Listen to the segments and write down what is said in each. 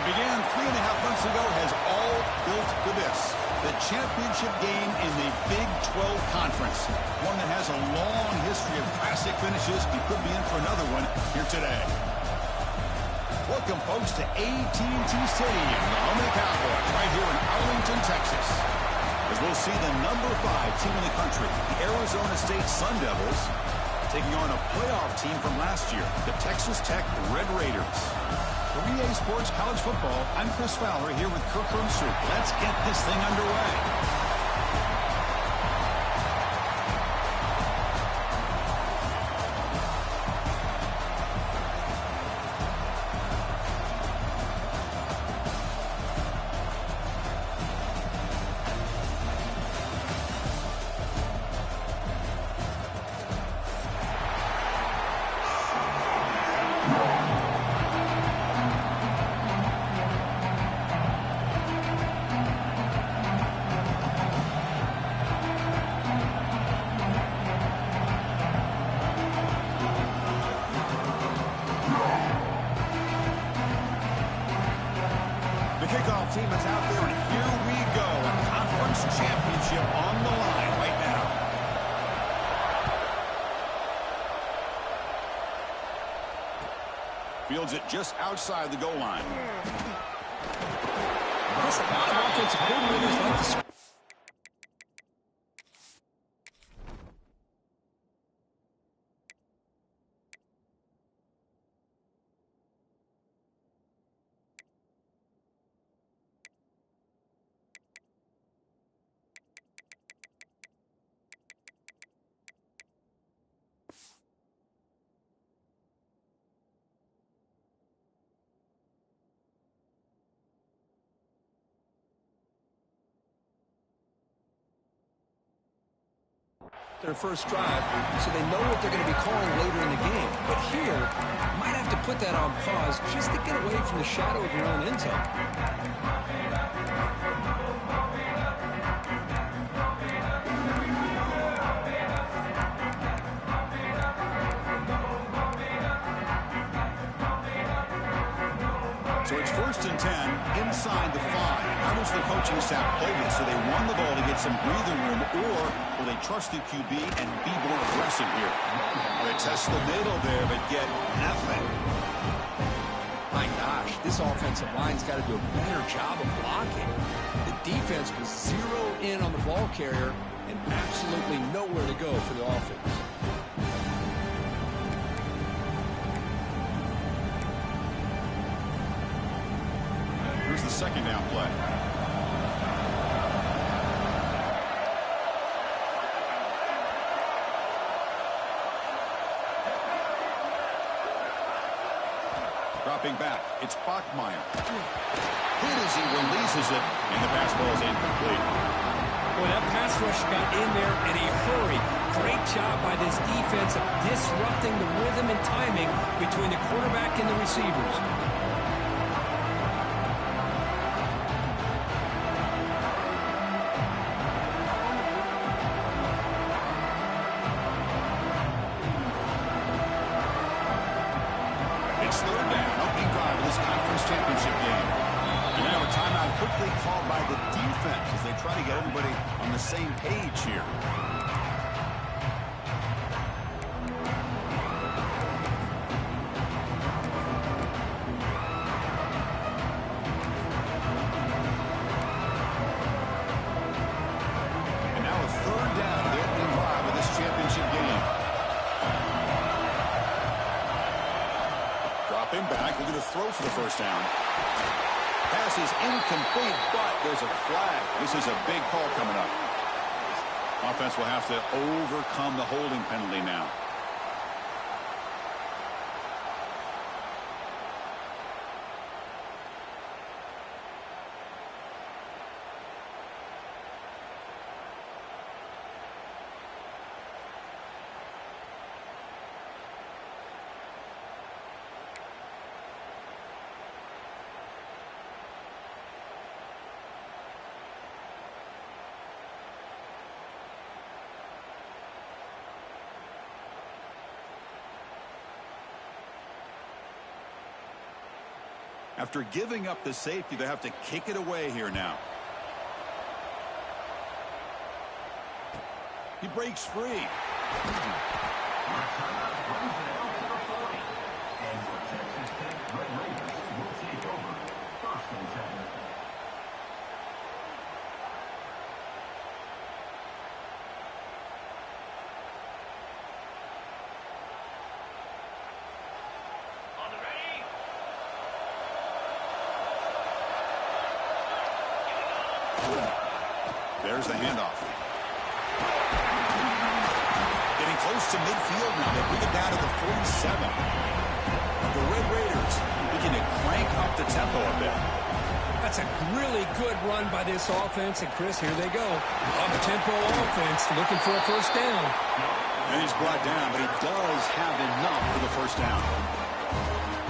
began 3.5 months ago has all built to this. The championship game in the Big 12 Conference. One that has a long history of classic finishes and could be in for another one here today. Welcome, folks, to AT&T Stadium, the home of the Cowboys, right here in Arlington, Texas. As we'll see the number 5 team in the country, the Arizona State Sun Devils, taking on a playoff team from last year, the Texas Tech Red Raiders. For EA Sports College Football, I'm Chris Fowler here with Kirk Herbstreit. Let's get this thing underway. Kickoff team is out there, and here we go. A conference championship on the line right now. Fields it just outside the goal line. There's a lot of offensive coordinators like to score. Their first drive, so they know what they're going to be calling later in the game. But here, might have to put that on pause just to get away from the shadow of your own end zone. So it's 1st and 10 inside the 5. How does the coaching staff play this? So they run the ball to get some breathing room, or will they trust the QB and be more aggressive here? They test the middle there, but get nothing. My gosh, this offensive line's got to do a better job of blocking. The defense was zero in on the ball carrier and absolutely nowhere to go for the offense. Here's the second down play. Dropping back, it's Bachmeier. Hit as he releases it, and the pass ball is incomplete. Boy, that pass rush got in there in a hurry. Great job by this defense of disrupting the rhythm and timing between the quarterback and the receivers. It's 3rd down, opening drive of this conference championship game. And now a timeout quickly called by the defense as they try to get everybody on the same page here. And now a 3rd down of the opening drive of this championship game. Dropping back, looking to throw for the 1st down. Pass is incomplete, but there's a flag. This is a big call coming up. Offense will have to overcome the holding penalty now. After giving up the safety, they have to kick it away here now. He breaks free. There's the handoff. Getting close to midfield now. They bring it down to the 47. The Red Raiders looking to crank up the tempo a bit. That's a really good run by this offense. And, Chris, here they go. Up-tempo offense looking for a first down. And he's brought down, but he does have enough for the first down.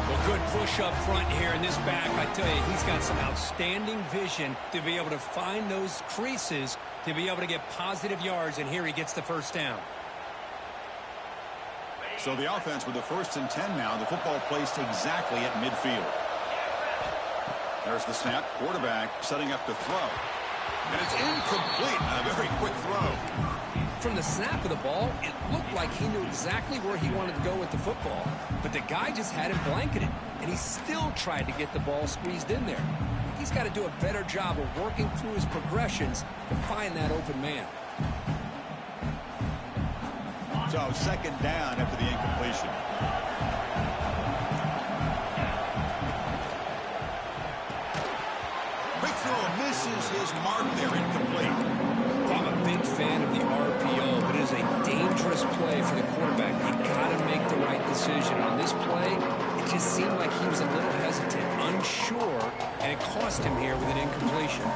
Well, good push up front here in this back. I tell you, he's got some outstanding vision to be able to find those creases to be able to get positive yards, and here he gets the first down. So the offense with the 1st and 10 now. The football placed exactly at midfield. There's the snap. Quarterback setting up to throw. And it's incomplete. A very quick throw. From the snap of the ball, it looked like he knew exactly where he wanted to go with the football, but the guy just had him blanketed, and he still tried to get the ball squeezed in there. He's got to do a better job of working through his progressions to find that open man. So 2nd down after the incompletion. Quick throw misses his mark there, incomplete. I'm a big fan of the RPO, but it is a dangerous play for the quarterback. You got to make the right decision. On this play, it just seemed like he was a little hesitant, unsure, and it cost him here with an incompletion.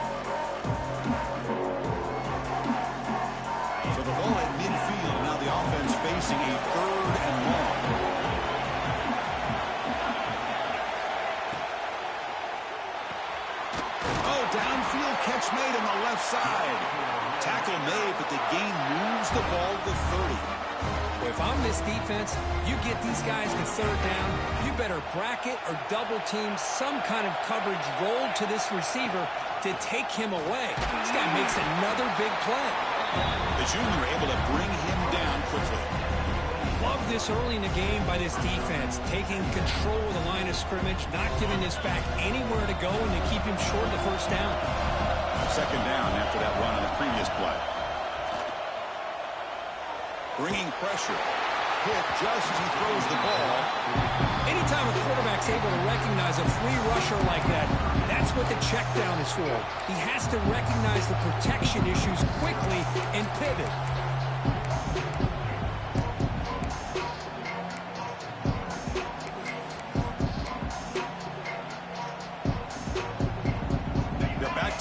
So the ball at midfield. Now the offense facing a 3rd and long. Oh, downfield catch made on the left side. Tackle made, but the gain moves the ball to 30. Well, if I'm this defense, you get these guys to 3rd down, you better bracket or double team some kind of coverage roll to this receiver to take him away. This guy makes another big play. The junior able to bring him down quickly. Love this early in the game by this defense, taking control of the line of scrimmage, not giving this back anywhere to go, and to keep him short of the first down. 2nd down after that run on the previous play. Bringing pressure. Hit just as he throws the ball. Anytime a quarterback's able to recognize a free rusher like that, that's what the check down is for. He has to recognize the protection issues quickly and pivot.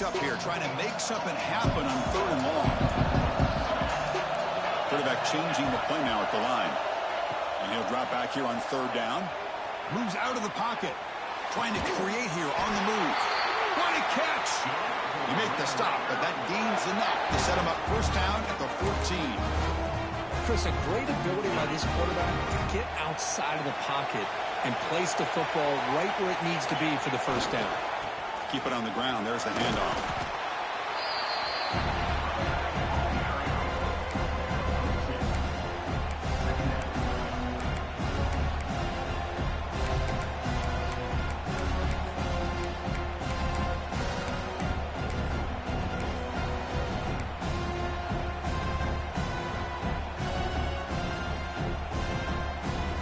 Up here trying to make something happen on 3rd and long. Quarterback changing the play now at the line, and he'll drop back here on 3rd down. Moves out of the pocket, trying to create here on the move. What a catch! He made the stop, but that gains enough to set him up first down at the 14. Chris, a great ability by this quarterback to get outside of the pocket and place the football right where it needs to be for the first down. Keep it on the ground. There's the handoff.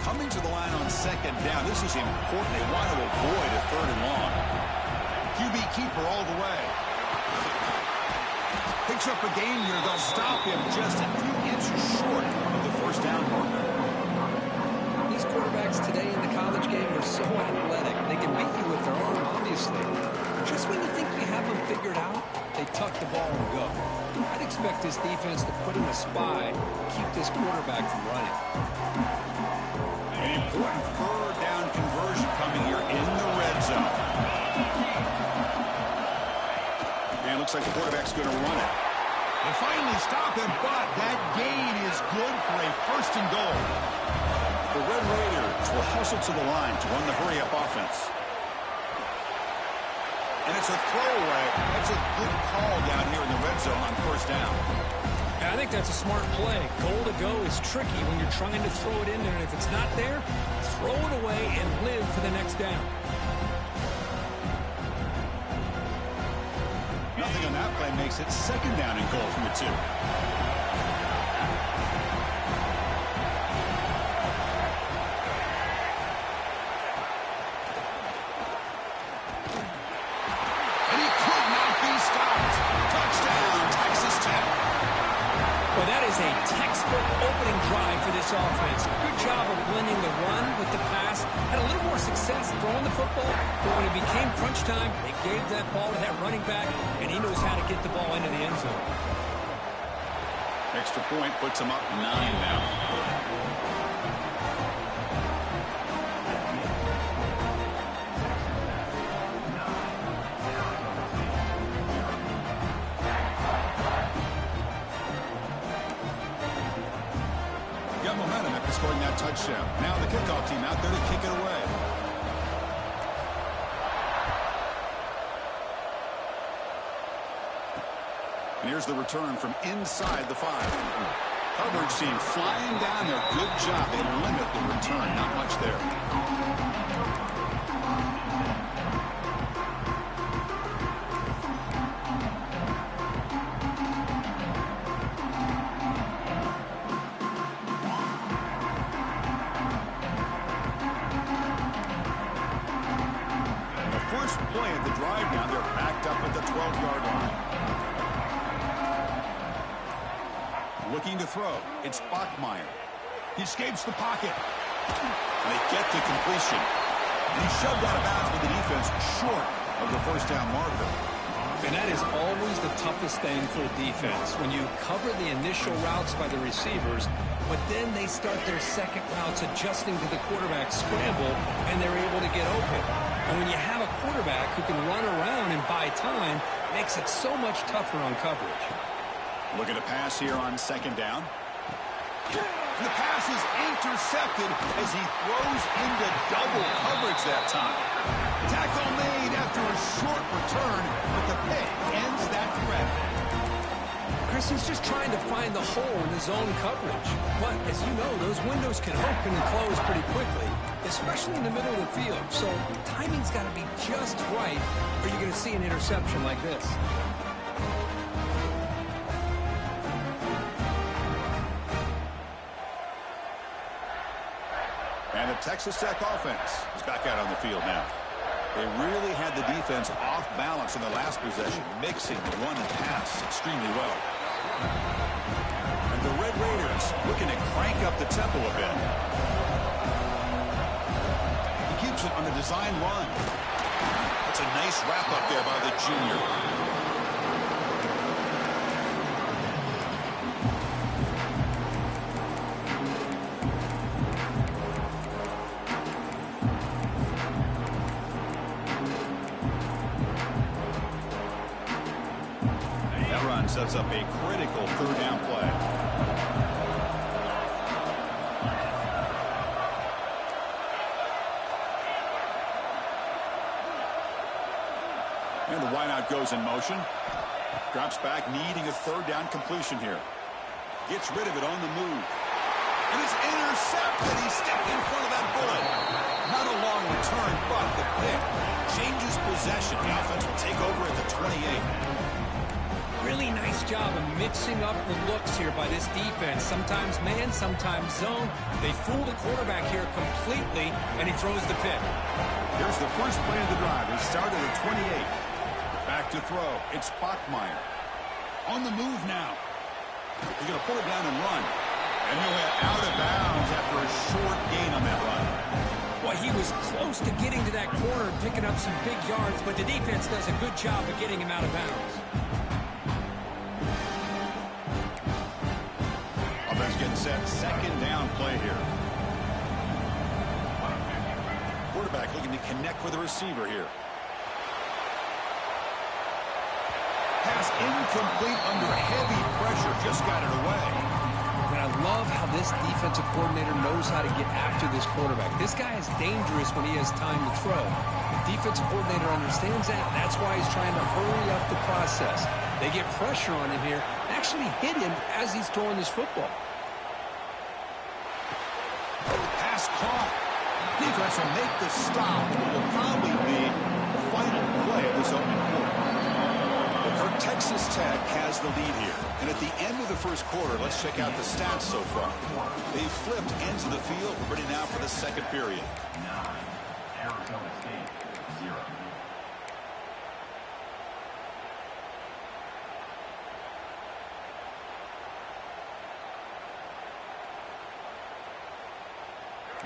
Coming to the line on 2nd down. This is important. They want to avoid a 3rd and long. QB keeper all the way. Picks up a gain here. They'll stop him just a few inches short of the first down marker. These quarterbacks today in the college game are so athletic. They can beat you with their arm, obviously. Just when you think you have them figured out, they tuck the ball and go. I'd expect this defense to put in a spy, keep this quarterback from running. An important 3rd down conversion coming here in the red zone. And looks like the quarterback's going to run it. They finally stop him, but that gain is good for a 1st and goal. The Red Raiders will hustle to the line to run the hurry-up offense. And it's a throwaway. That's a good call down here in the red zone on first down. I think that's a smart play. Goal to go is tricky when you're trying to throw it in there, and if it's not there, throw it away and live for the next down. Nothing on that play makes it second down and goal from the 2. And he could not be stopped. Touchdown, Texas Tech. Well, that is a textbook opening drive for this offense. Good job of blending the run with the pass. Had a little more success throwing the football, but when it became crunch time, they gave that ball to that running back, and he knows how to get the ball into the end zone. Extra point puts him up 9 now. Got momentum after scoring that touchdown. Now the kickoff team out there to kick it away. And here's the return from inside the 5. Coverage team flying down there. Good job. They limit the return. Not much there. First play of the drive now, they're backed up at the 12-yard line. Looking to throw. It's Bachmeier. He escapes the pocket. And they get the completion. And he shoved out of bounds with the defense short of the first down marker. And that is always the toughest thing for a defense, when you cover the initial routes by the receivers, but then they start their second routes adjusting to the quarterback scramble, and they're able to get open. And when you have a quarterback who can run around and buy time, it makes it so much tougher on coverage. Look at a pass here on second down. And the pass is intercepted as he throws into double coverage that time. Tackle made after a short return, but the pick ends that threat. Chris, he's just trying to find the hole in his own coverage. But as you know, those windows can open and close pretty quickly, especially in the middle of the field. So timing's got to be just right, or you're going to see an interception like this. And the Texas Tech offense is back out on the field now. They really had the defense off balance in the last possession, mixing the run and pass extremely well. And the Red Raiders looking to crank up the tempo a bit. He keeps it on the design run. That's a nice wrap up there by the junior. Sets up a critical third down play. And the wideout goes in motion. Drops back, needing a third down completion here. Gets rid of it on the move. And it's intercepted. He stepped in front of that bullet. Not a long return, but the pick changes possession. The offense will take over at the 28. Really nice job of mixing up the looks here by this defense. Sometimes man, sometimes zone. They fool the quarterback here completely, and he throws the pick. Here's the first play of the drive. He started at 28. Back to throw. It's Bachmeier. On the move now. He's going to pull it down and run. And he'll head out of bounds after a short gain on that run. Well, he was close to getting to that corner and picking up some big yards, but the defense does a good job of getting him out of bounds. Getting set, second down play here. Quarterback looking to connect with the receiver here. Pass incomplete under heavy pressure, just got it away. And I love how this defensive coordinator knows how to get after this quarterback. This guy is dangerous when he has time to throw. The defensive coordinator understands that. That's why he's trying to hurry up the process. They get pressure on him here, actually hit him as he's throwing this football. Pass caught. Defense will make the stop. It will probably be the final play of this opening quarter. Well, Texas Tech has the lead here. And at the end of the first quarter, let's check out the stats so far. They've flipped ends of the field. We're ready now for the second period. 9, Arizona State 0.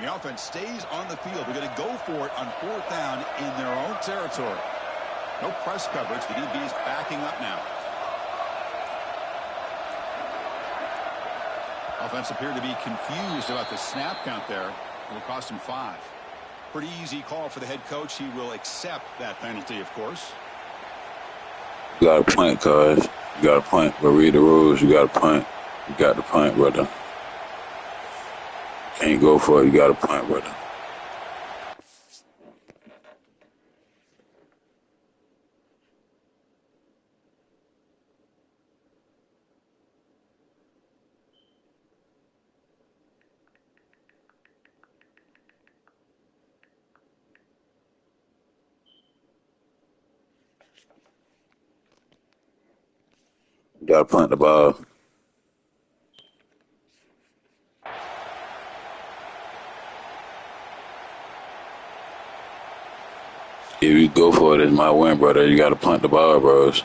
The offense stays on the field. They're going to go for it on fourth down in their own territory. No press coverage. The DB is backing up now. Offense appeared to be confused about the snap count there. It will cost him 5. Pretty easy call for the head coach. He will accept that penalty, of course. You got to punt, cuz. You got to punt. But read the rules. You got to punt. You got to punt, brother. Can't go for it. You got to punt, brother. You got to punt the ball. If you go for it, it's my win, brother. You got to punt the ball, bros.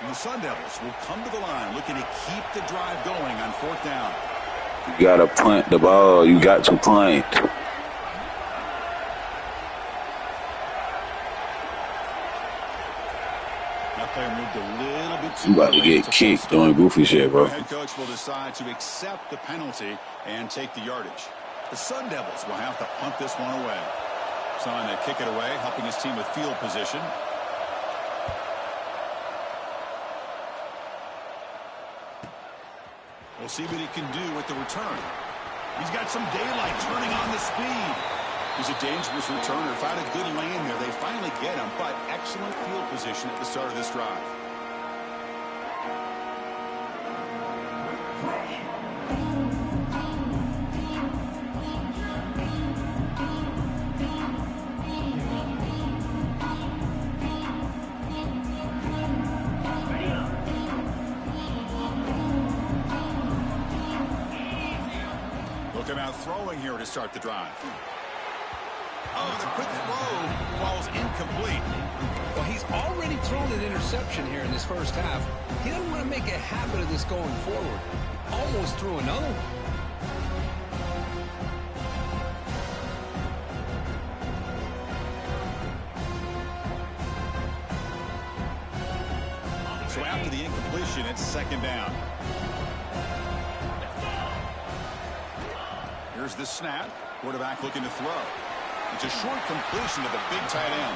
And the Sun Devils will come to the line looking to keep the drive going on fourth down. You got to punt the ball. You got to punt. That player moved a little bit too You about to get kicked doing goofy shit, bro. The head coach will decide to accept the penalty and take the yardage. The Sun Devils will have to punt this one away. Trying to kick it away, helping his team with field position. We'll see what he can do with the return. He's got some daylight turning on the speed. He's a dangerous returner. Found a good lane there. They finally get him, but excellent field position at the start of this drive. Looking out throwing here to start the drive. Oh, the quick throw falls incomplete. Well, he's already thrown an interception here in this first half. He doesn't want to make a habit of this going forward. Almost threw another one. So after the incompletion, it's second down. Here's the snap. Quarterback looking to throw. It's a short completion to the big tight end.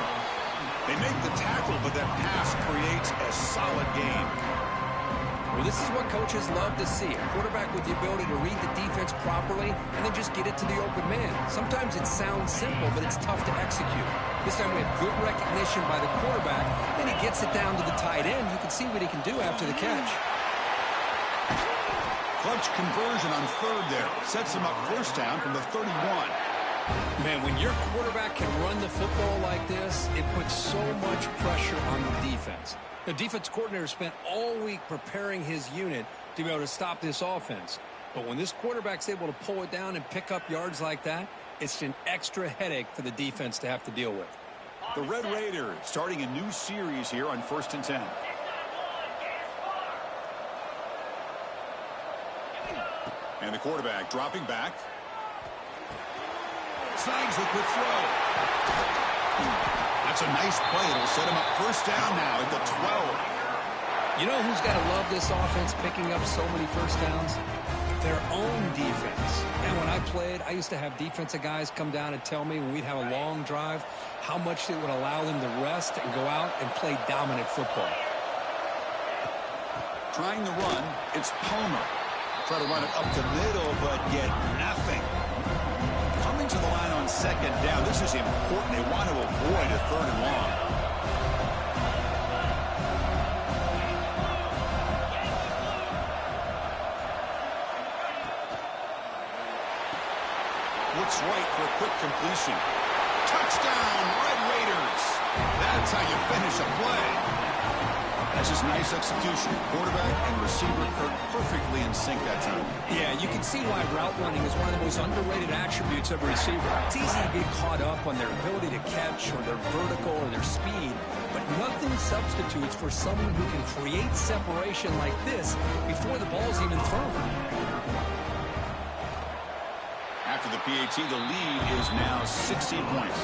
They make the tackle, but that pass creates a solid gain. Well, this is what coaches love to see. A quarterback with the ability to read the defense properly and then just get it to the open man. Sometimes it sounds simple, but it's tough to execute. This time we have good recognition by the quarterback. Then he gets it down to the tight end. You can see what he can do after the catch. Clutch conversion on third there. Sets him up first down from the 31. Man, when your quarterback can run the football like this, it puts so much pressure on the defense. The defense coordinator spent all week preparing his unit to be able to stop this offense. But when this quarterback's able to pull it down and pick up yards like that, it's an extra headache for the defense to have to deal with. The Red Raiders starting a new series here on 1st and 10. And the quarterback dropping back. Snags the quick throw. That's a nice play. It'll set him up first down now at the 12. You know who's got to love this offense picking up so many first downs? their own defense. And when I played, I used to have defensive guys come down and tell me when we'd have a long drive how much it would allow them to rest and go out and play dominant football. Trying to run, it's Palmer. Try to run it up the middle, but get nothing. Coming to the line on second down. This is important. They want to avoid a third and long. Looks right for a quick completion. Touchdown, Red Raiders. That's how you finish a play. That's just nice execution. Quarterback and receiver perfectly in sync that time. Yeah, you can see why route running is one of the most underrated attributes of a receiver. It's easy to get caught up on their ability to catch or their vertical or their speed, but nothing substitutes for someone who can create separation like this before the ball's even thrown. After the PAT, the lead is now 16 points.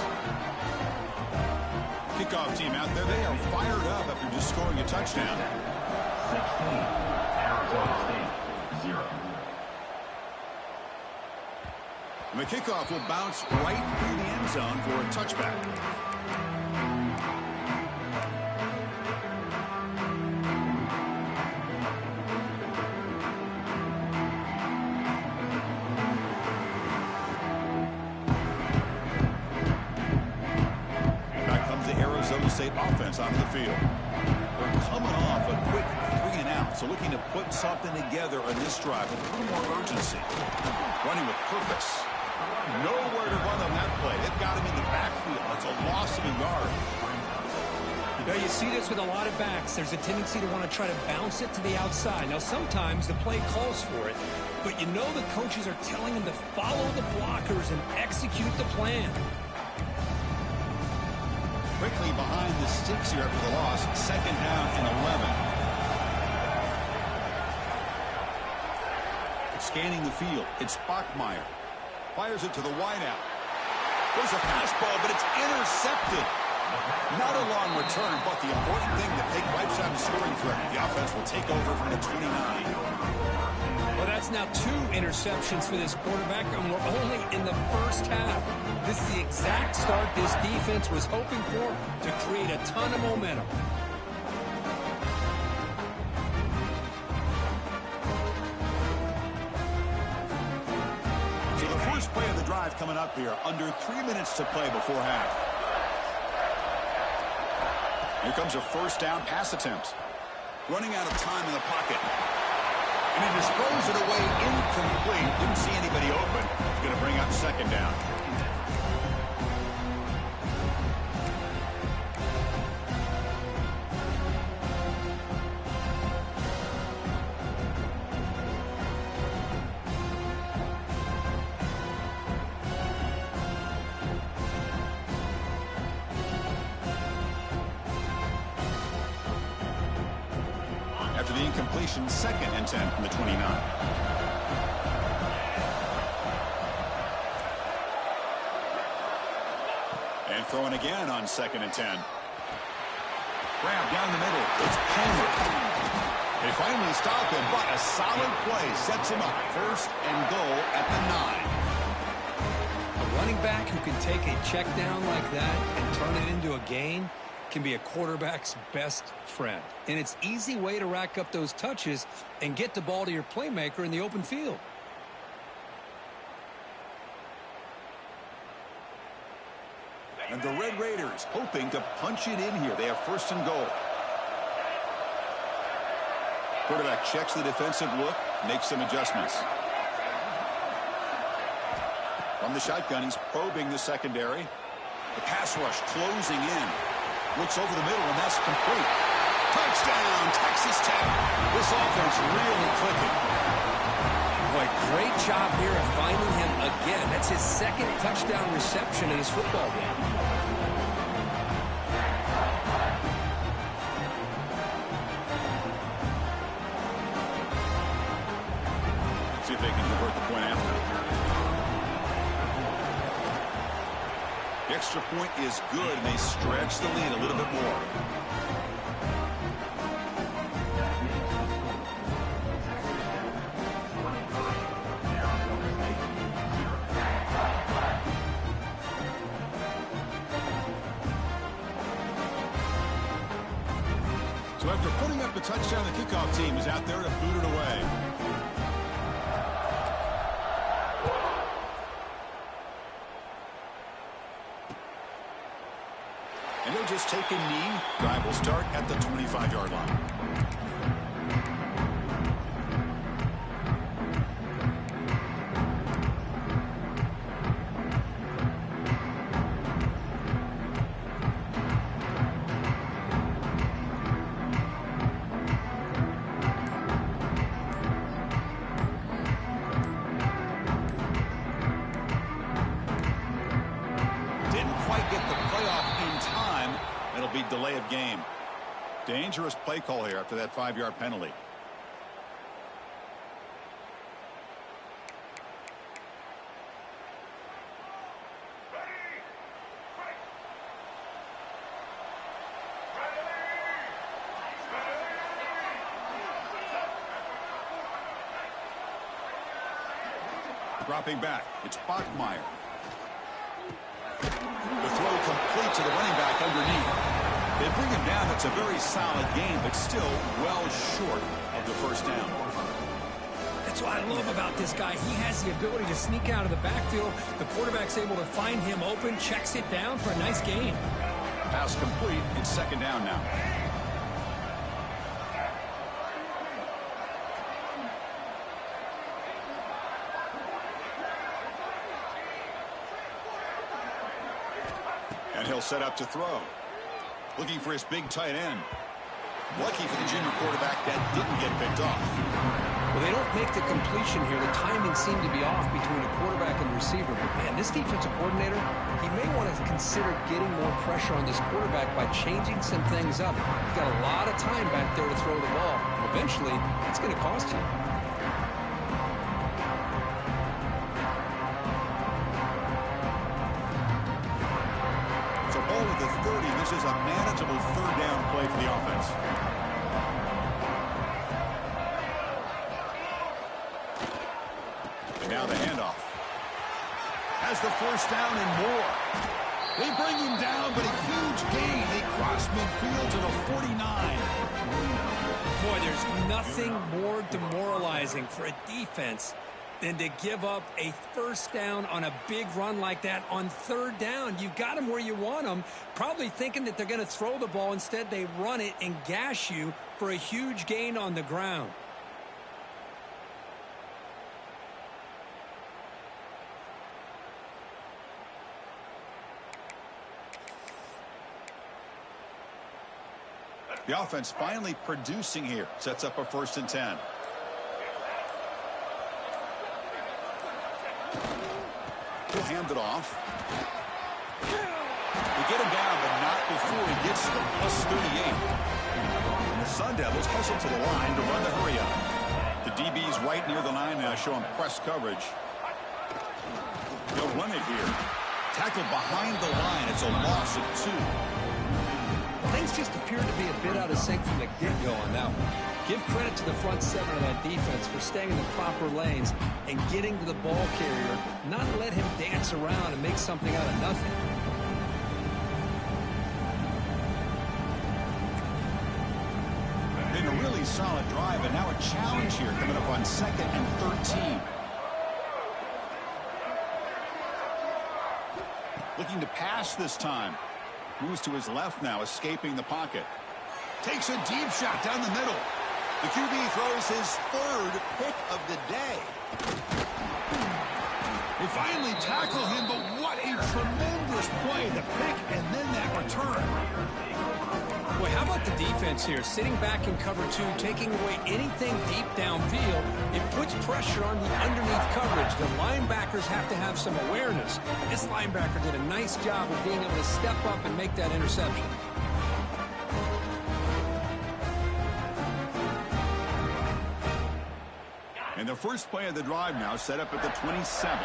Kickoff team out there, they are fired up after just scoring a touchdown. 16, Arizona State, 0. And the kickoff will bounce right through the end zone for a touchback. State offense onto the field. They're coming off a quick 3 and out, so looking to put something together on this drive with a little more urgency. Running with purpose. Nowhere to run on that play. They've got him in the backfield. It's a loss of a yard. You know, you see this with a lot of backs. There's a tendency to want to try to bounce it to the outside. Now, sometimes the play calls for it, but you know the coaches are telling them to follow the blockers and execute the plan. Quickly behind the sticks here after the loss. Second down and 11. Scanning the field. It's Bachmeier. Fires it to the wideout. There's a fastball, but it's intercepted. Not a long return, but the important thing that they wipes out the scoring threat. The offense will take over from the 29. Well, that's now 2 interceptions for this quarterback, and we're only in the first half. This is the exact start this defense was hoping for to create a ton of momentum. So the first play of the drive coming up here. Under 3 minutes to play before half. Here comes a first down pass attempt. Running out of time in the pocket. And he just throws it away incomplete. Didn't see anybody open. He's going to bring up second down. After the incompletion, 2nd and 10 from the 29. And throwing again on 2nd and 10. Grab down the middle. It's Palmer. They finally stop him, but a solid play sets him up. 1st and goal at the 9. A running back who can take a check down like that and turn it into a gain can be a quarterback's best friend. And it's an easy way to rack up those touches and get the ball to your playmaker in the open field. And the Red Raiders hoping to punch it in here. They have 1st and goal. Quarterback checks the defensive look, makes some adjustments. From the shotgun, he's probing the secondary. The pass rush closing in. Looks over the middle, and that's complete. Touchdown, Texas Tech. This offense really clicking. Boy, great job here of finding him again. That's his 2nd touchdown reception in his football game. See if they can convert the point after. The extra point is good, and they stretch the lead a little bit more. After putting up the touchdown, the kickoff team is out there to boot it away. And he'll just take a knee. Drive will start at the 25-yard line. Delay of game. Dangerous play call here after that 5-yard penalty. Dropping back, it's Bachmeier. The throw complete to the running back underneath. They bring him down. That's a very solid game, but still well short of the first down. That's what I love about this guy. He has the ability to sneak out of the backfield. The quarterback's able to find him open, checks it down for a nice gain. Pass complete. It's second down now. And he'll set up to throw. Looking for his big tight end. Lucky for the junior quarterback that didn't get picked off. Well, they don't make the completion here. The timing seemed to be off between the quarterback and the receiver. But, man, this defensive coordinator, he may want to consider getting more pressure on this quarterback by changing some things up. He's got a lot of time back there to throw the ball. And eventually, it's going to cost you. The 30. This is a manageable third down play for the offense. And now the handoff. Has the first down and more. They bring him down, but a huge gain. They cross midfield to the 49. Boy, there's nothing more demoralizing for a defense than to give up a first down on a big run like that on third down. You've got them where you want them, probably thinking that they're going to throw the ball. Instead, they run it and gash you for a huge gain on the ground. The offense finally producing here. Sets up a 1st and 10. He'll hand it off. They get him down, but not before he gets to the +38. And the Sun Devils hustle to the line to run the hurry up. The DB's right near the line now, showing press coverage. They'll run it here. Tackled behind the line. It's a loss of 2. Things just appear to be a bit out of sync from the get-go on that one. Give credit to the front 7 of that defense for staying in the proper lanes and getting to the ball carrier, not let him dance around and make something out of nothing. Been a really solid drive, and now a challenge here coming up on 2nd and 13. Looking to pass this time. Moves to his left now, escaping the pocket. Takes a deep shot down the middle. The QB throws his 3rd pick of the day. They finally tackle him, but what a tremendous play. The pick and then that return. Boy, how about the defense here? Sitting back in cover 2, taking away anything deep downfield. It puts pressure on the underneath coverage. The linebackers have to have some awareness. This linebacker did a nice job of being able to step up and make that interception. And the first play of the drive now set up at the 27.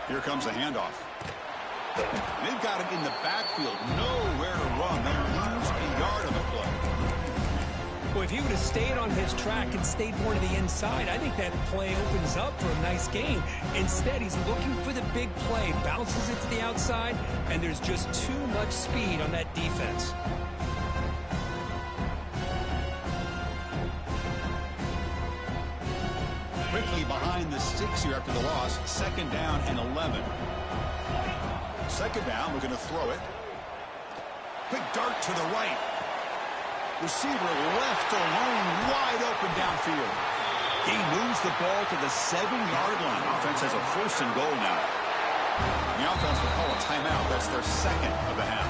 Here comes a handoff. They've got him in the backfield. Nowhere to run. They lose a yard of the play. Well, if he would have stayed on his track and stayed more to the inside, I think that play opens up for a nice gain. Instead, he's looking for the big play, bounces it to the outside, and there's just too much speed on that defense. Quickly behind the sticks here after the loss. 2nd down and 11. 2nd down, we're going to throw it. Quick dart to the right. Receiver left alone, wide open downfield. He moves the ball to the 7-yard line. Offense has a 1st and goal now. The offense will call a timeout. That's their 2nd of the half.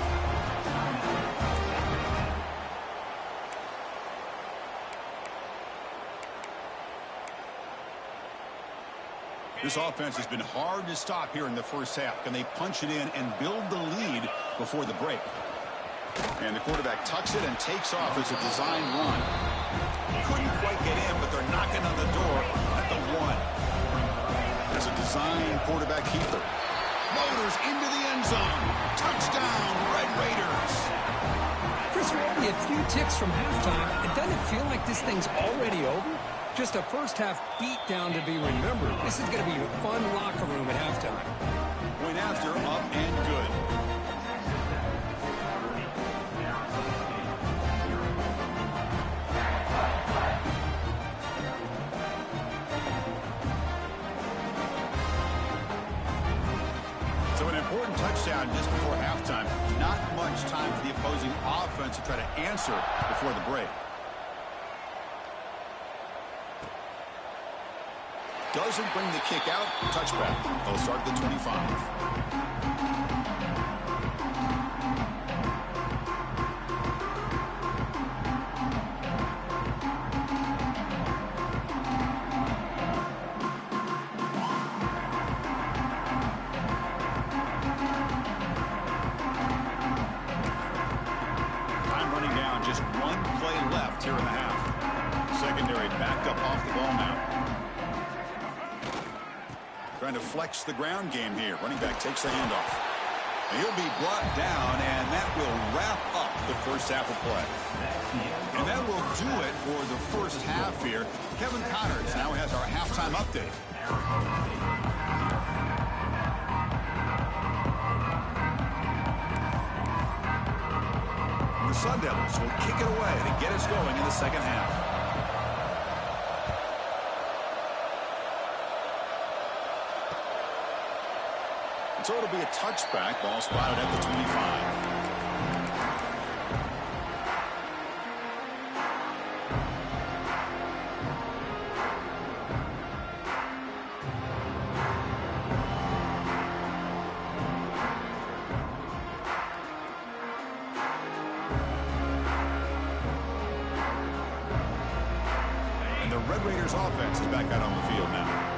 This offense has been hard to stop here in the first half. Can they punch it in and build the lead before the break? And the quarterback tucks it and takes off as a design run. Couldn't quite get in, but they're knocking on the door at the 1. As a design quarterback keeper. Motors into the end zone. Touchdown, Red Raiders. Chris, we're only a few ticks from halftime. It doesn't feel like this thing's already over. Just a first-half beatdown to be remembered. This is going to be a fun locker room at halftime. Point after, up and good. So an important touchdown just before halftime. Not much time for the opposing offense to try to answer before the break. Doesn't bring the kick out. Touchback. They'll start at the 25. Time running down. Just 1 play left here in the half. Secondary backed up off the ball now. Trying to flex the ground game here. Running back takes the handoff. And he'll be brought down, and that will wrap up the first half of play. And that will do it for the first half here. Kevin Connors now has our halftime update. The Sun Devils will kick it away to get us going in the second half. So it'll be a touchback. Ball spotted at the 25. And the Red Raiders offense is back out on the field now.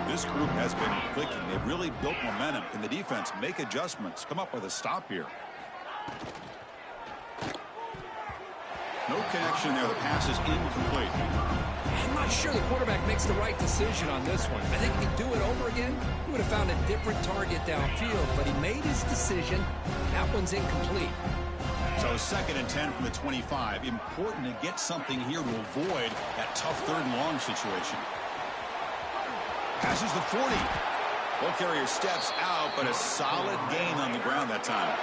This group has been clicking. They've really built momentum. Can the defense make adjustments? Come up with a stop here. No connection there. The pass is incomplete. I'm not sure the quarterback makes the right decision on this one. I think if he'd do it over again, he would have found a different target downfield, but he made his decision. That one's incomplete. So 2nd and 10 from the 25. Important to get something here to avoid that tough 3rd and long situation. Passes the 40. Ball carrier steps out, but a solid gain on the ground that time.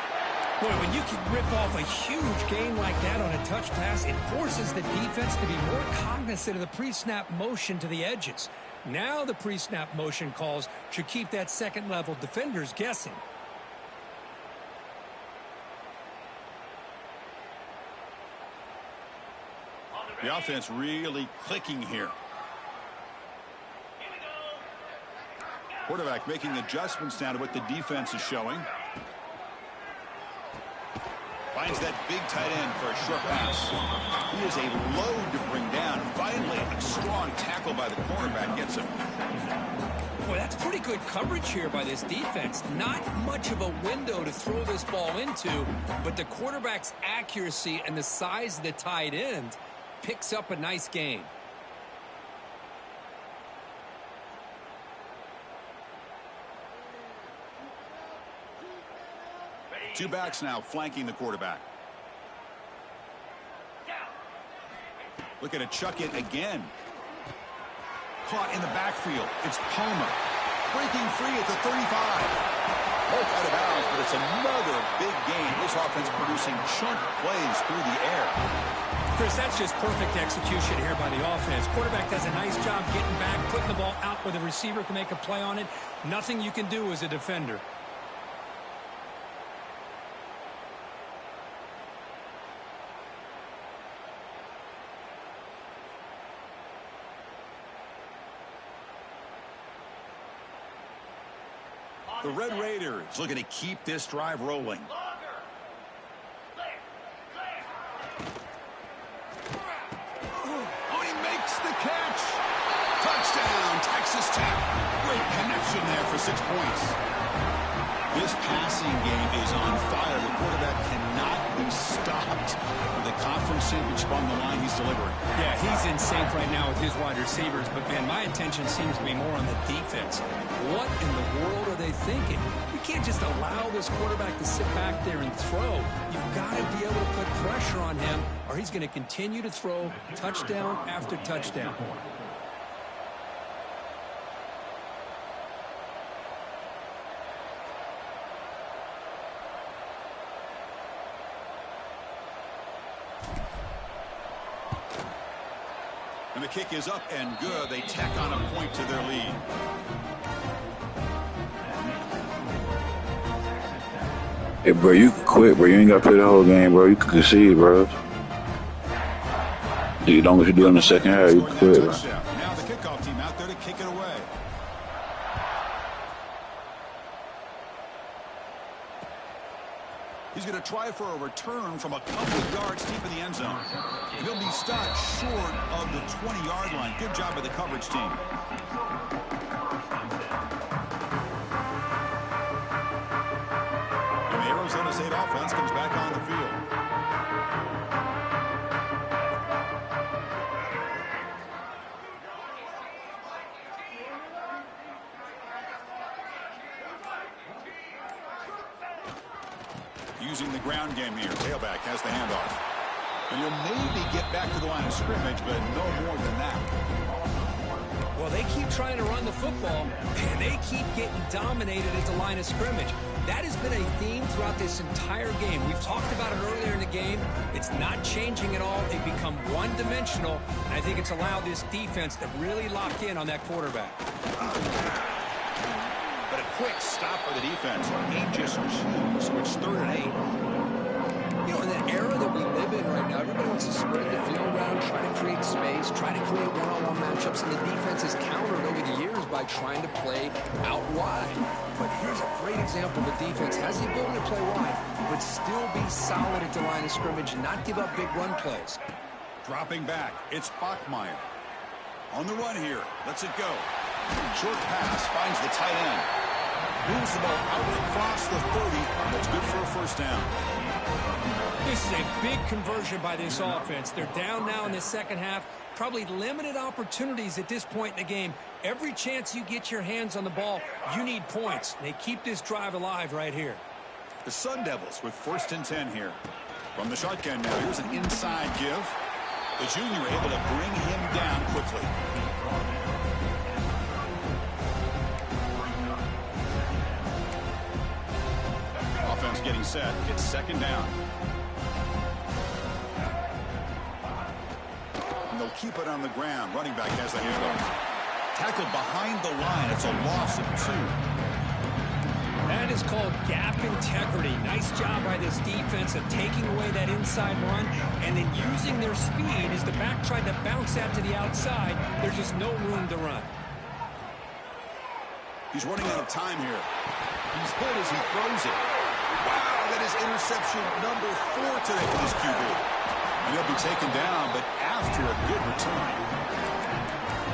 Boy, when you can rip off a huge gain like that on a touch pass, it forces the defense to be more cognizant of the pre-snap motion to the edges. Now the pre-snap motion calls should keep that second-level defenders guessing. The offense really clicking here. Quarterback making adjustments now to what the defense is showing. Finds that big tight end for a short pass. He is a load to bring down. Finally, a strong tackle by the cornerback gets him. Boy, that's pretty good coverage here by this defense. Not much of a window to throw this ball into, but the quarterback's accuracy and the size of the tight end picks up a nice gain. Two backs now flanking the quarterback. Looking to chuck it again. Caught in the backfield. It's Palmer. Breaking free at the 35. Both out of bounds, but it's another big game. This offense producing chunk plays through the air. Chris, that's just perfect execution here by the offense. Quarterback does a nice job getting back, putting the ball out where the receiver can make a play on it. Nothing you can do as a defender. The Red Raiders looking to keep this drive rolling. Oh, he makes the catch. Touchdown, Texas Tech. Great connection there for 6 points. This passing game is on fire. The quarterback cannot be stopped. With the conference championship on the line, he's delivering. Yeah, he's in sync right now with his wide receivers, but, man, my attention seems to be more on the defense. What in the world are they thinking? You can't just allow this quarterback to sit back there and throw. You've got to be able to put pressure on him, or he's going to continue to throw touchdown after touchdown. And the kick is up and good. They tack on a point to their lead. Hey, bro, you can quit, bro. You ain't got to play the whole game, bro. You can concede, bro. As long as you do it in the second half, you can quit, bro. Now the kickoff team out there to kick it away. He's going to try for a return from a couple of yards deep in the end zone. He'll be stopped short of the 20-yard line. Good job by the coverage team. And the Arizona State offense comes back on the field. Using the ground game here. Tailback has the handoff. And you'll maybe get back to the line of scrimmage, but no more than that. Well, they keep trying to run the football, and they keep getting dominated at the line of scrimmage. That has been a theme throughout this entire game. We've talked about it earlier in the game. It's not changing at all. They've become one-dimensional, and I think it's allowed this defense to really lock in on that quarterback. But a quick stop by the defense. 8 just choose, so it's 3rd and 8. You know, in the era that we live in right now, everybody wants to spread the field around, try to create space, try to create one-on-one matchups, and the defense has countered over the years by trying to play out wide. But here's a great example of a defense has the ability to play wide, but still be solid at the line of scrimmage and not give up big run plays. Dropping back, it's Bachmeier. On the run here, lets it go. Short pass, finds the tight end. Moves the ball out across the 30. That's good for a first down. This is a big conversion by this offense. They're down now in the second half. Probably limited opportunities at this point in the game. Every chance you get your hands on the ball, you need points. They keep this drive alive right here. The Sun Devils with 1st and 10 here. From the shotgun now, here's an inside give. The junior able to bring him down quickly. Offense getting set. It's 2nd down. And they'll keep it on the ground. Running back has the handoff. Tackled behind the line. It's a loss of 2. That is called gap integrity. Nice job by this defense of taking away that inside run and then using their speed as the back tried to bounce that to the outside. There's just no room to run. He's running out of time here. He's hit as he throws it. Wow, that is interception number 4 today for this QB. And he'll be taken down, but after a good return.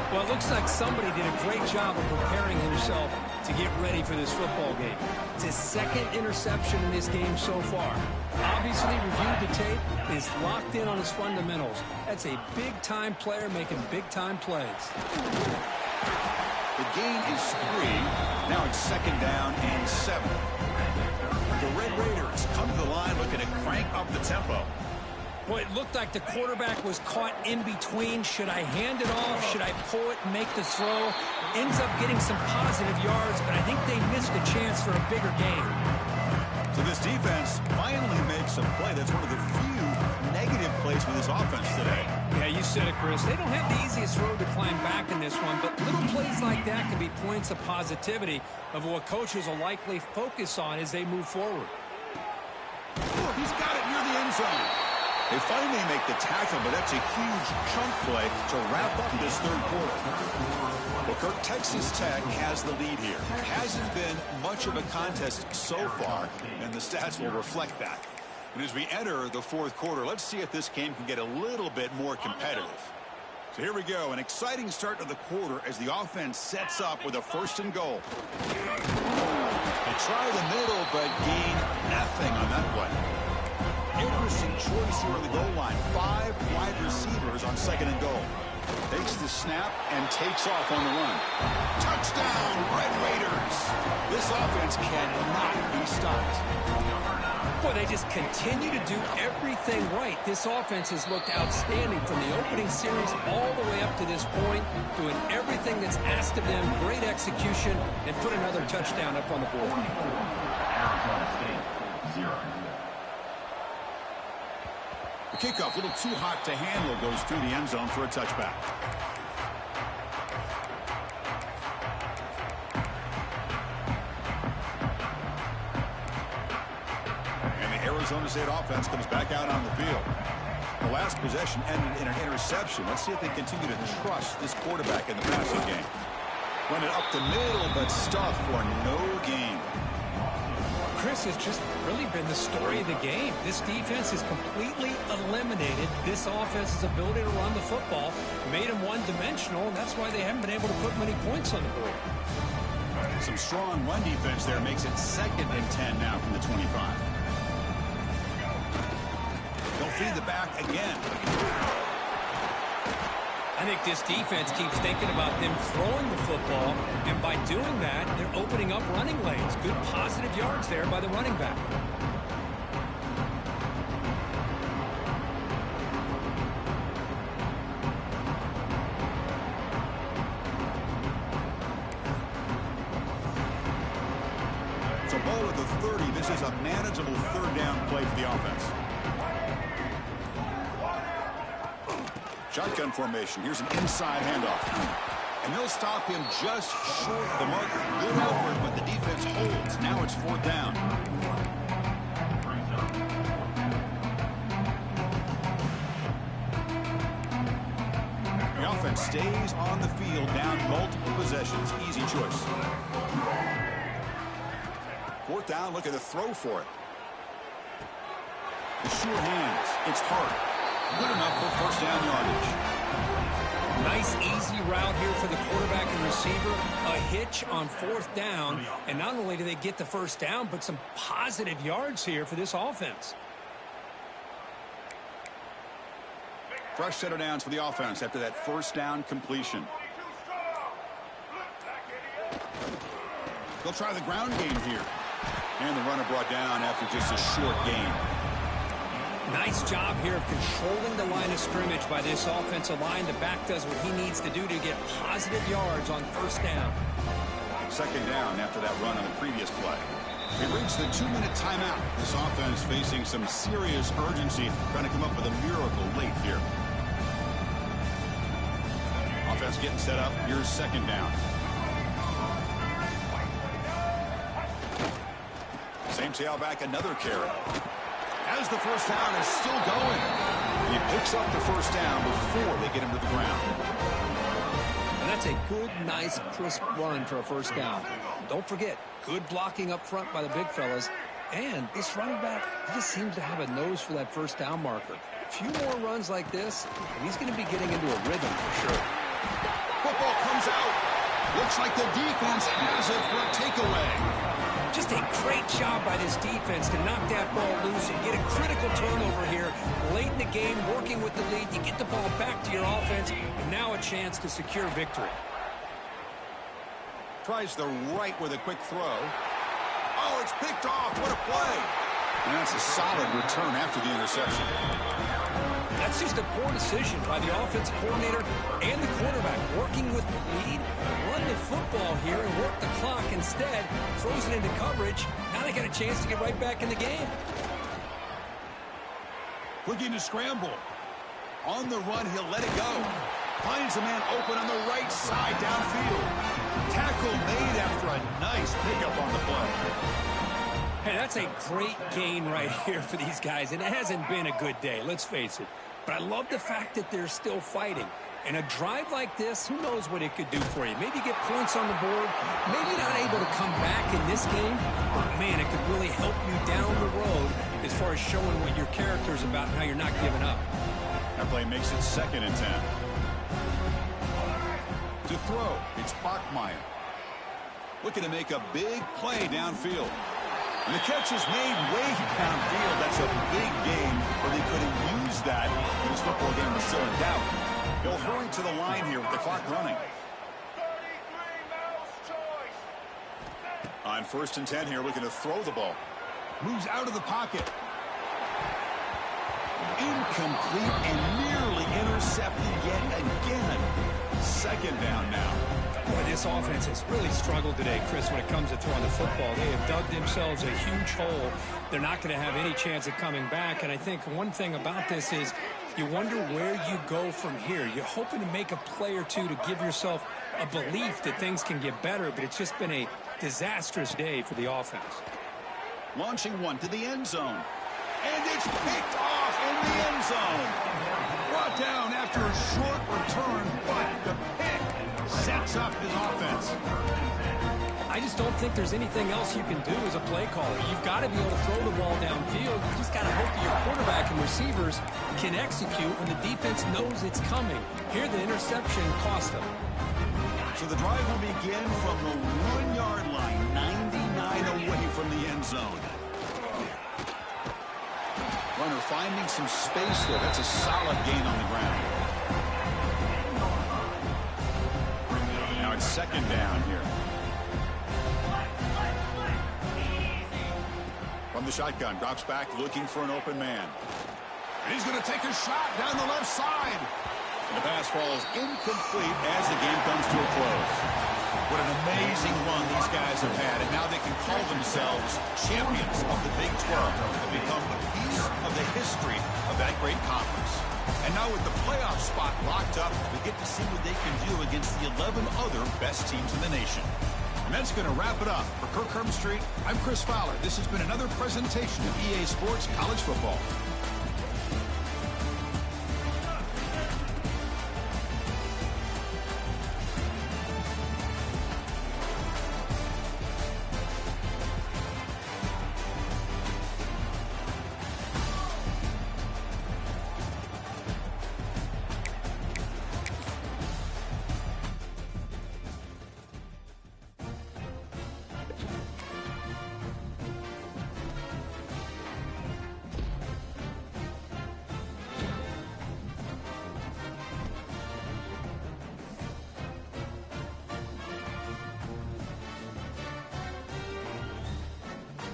Well, it looks like somebody did a great job of preparing himself to get ready for this football game. It's his 2nd interception in this game so far. Obviously reviewed the tape, is locked in on his fundamentals. That's a big-time player making big-time plays. The gain is 3. Now it's 2nd down and 7. The Red Raiders come to the line looking to crank up the tempo. Boy, it looked like the quarterback was caught in between. Should I hand it off? Should I pull it and make the throw? Ends up getting some positive yards, but I think they missed a chance for a bigger gain. So this defense finally makes a play. That's one of the few negative plays for this offense today. Yeah, you said it, Chris. They don't have the easiest road to climb back in this one, but little plays like that can be points of positivity of what coaches will likely focus on as they move forward. He's got it near the end zone. They finally make the tackle, but that's a huge chunk play to wrap up this third quarter. Well, Kirk, Texas Tech has the lead here. It hasn't been much of a contest so far, and the stats will reflect that. And as we enter the fourth quarter, let's see if this game can get a little bit more competitive. So here we go, an exciting start to the quarter as the offense sets up with a 1st and goal. They try the middle, but gain nothing on that one. Interesting choice here on the goal line. 5 wide receivers on 2nd and goal. Takes the snap and takes off on the run. Touchdown, Red Raiders. This offense cannot be stopped. Boy, they just continue to do everything right. This offense has looked outstanding from the opening series all the way up to this point, doing everything that's asked of them, great execution, and put another touchdown up on the board. Arizona State, 0. The kickoff, a little too hot to handle, goes through the end zone for a touchback. And the Arizona State offense comes back out on the field. The last possession ended in an interception. Let's see if they continue to trust this quarterback in the passing game. Run it up the middle, but stuffed for no gain. Chris, has just really been the story of the game. This defense has completely eliminated this offense's ability to run the football, made them one-dimensional, and that's why they haven't been able to put many points on the board. Some strong run defense there makes it 2nd and 10 now from the 25. They'll feed the back again. I think this defense keeps thinking about them throwing the football, and by doing that, they're opening up running lanes. Good positive yards there by the running back. So ball at the 30. This is a manageable 3rd down play for the offense. Shotgun formation. Here's an inside handoff. And they'll stop him just short of the marker. Good effort, but the defense holds. Now it's 4th down. The offense stays on the field, down multiple possessions. Easy choice. 4th down, look at the throw for it. The sure hands. It's hard. Good enough for 1st down yardage. Nice, easy route here for the quarterback and receiver. A hitch on 4th down. And not only do they get the 1st down, but some positive yards here for this offense. Fresh set of downs for the offense after that 1st down completion. They'll try the ground game here. And the runner brought down after just a short gain. Nice job here of controlling the line of scrimmage by this offensive line. The back does what he needs to do to get positive yards on 1st down. 2nd down after that run on the previous play. We reached the 2-minute timeout. This offense facing some serious urgency, trying to come up with a miracle late here. Offense getting set up. Here's 2nd down. Same tailback, another carry. As the 1st down is still going. He picks up the 1st down before they get him to the ground. And that's a good, nice, crisp run for a 1st down. Don't forget, good blocking up front by the big fellas. And this running back, he just seems to have a nose for that 1st down marker. A few more runs like this, and he's going to be getting into a rhythm for sure. Football comes out. Looks like the defense has it for a takeaway. Just a great job by this defense to knock that ball loose and get a critical turnover here late in the game, working with the lead. You get the ball back to your offense, and now a chance to secure victory. Tries the right with a quick throw. Oh, it's picked off. What a play. And that's a solid return after the interception. That's just a poor decision by the offensive coordinator and the quarterback. Working with the lead, run the football here and work the clock instead. Throws it into coverage. Now they got a chance to get right back in the game. Looking to scramble. On the run, he'll let it go. Finds a man open on the right side downfield. Tackle made after a nice pickup on the play. Hey, that's a great gain right here for these guys, and it hasn't been a good day, let's face it. But I love the fact that they're still fighting. And a drive like this, who knows what it could do for you. Maybe get points on the board, maybe not able to come back in this game, but man, it could really help you down the road as far as showing what your character is about and how you're not giving up. That play makes it 2nd and 10. To throw, it's Bachmeyer. Looking to make a big play downfield. And the catch is made way downfield. That's a big gain, or they could have used that when this football game was still in doubt. They'll hurry to the line here with the clock running. On 1st and 10 here, looking to throw the ball. Moves out of the pocket. Incomplete and nearly intercepted yet again. 2nd down now. Boy, this offense has really struggled today, Chris, when it comes to throwing the football. They have dug themselves a huge hole. They're not going to have any chance of coming back. And I think one thing about this is you wonder where you go from here. You're hoping to make a play or two to give yourself a belief that things can get better, but it's just been a disastrous day for the offense. Launching one to the end zone. And it's picked off in the end zone. Brought down after a short return, but the pick sets up his offense. I just don't think there's anything else you can do as a play caller. You've got to be able to throw the ball downfield. You just got to hope that your quarterback and receivers can execute when the defense knows it's coming. Here, the interception cost them. So the drive will begin from the 1-yard line, 99 away from the end zone. Runner finding some space there. That's a solid gain on the ground. Now it's 2nd down here. From the shotgun, drops back, looking for an open man. And he's going to take a shot down the left side. And the pass falls incomplete as the game comes to a close. What an amazing run these guys have had, and now they can call themselves champions of the Big 12 and become a piece of the history of that great conference. And now with the playoff spot locked up, we get to see what they can do against the 11 other best teams in the nation. And that's going to wrap it up. For Kirk Herbstreit, I'm Chris Fowler. This has been another presentation of EA Sports College Football.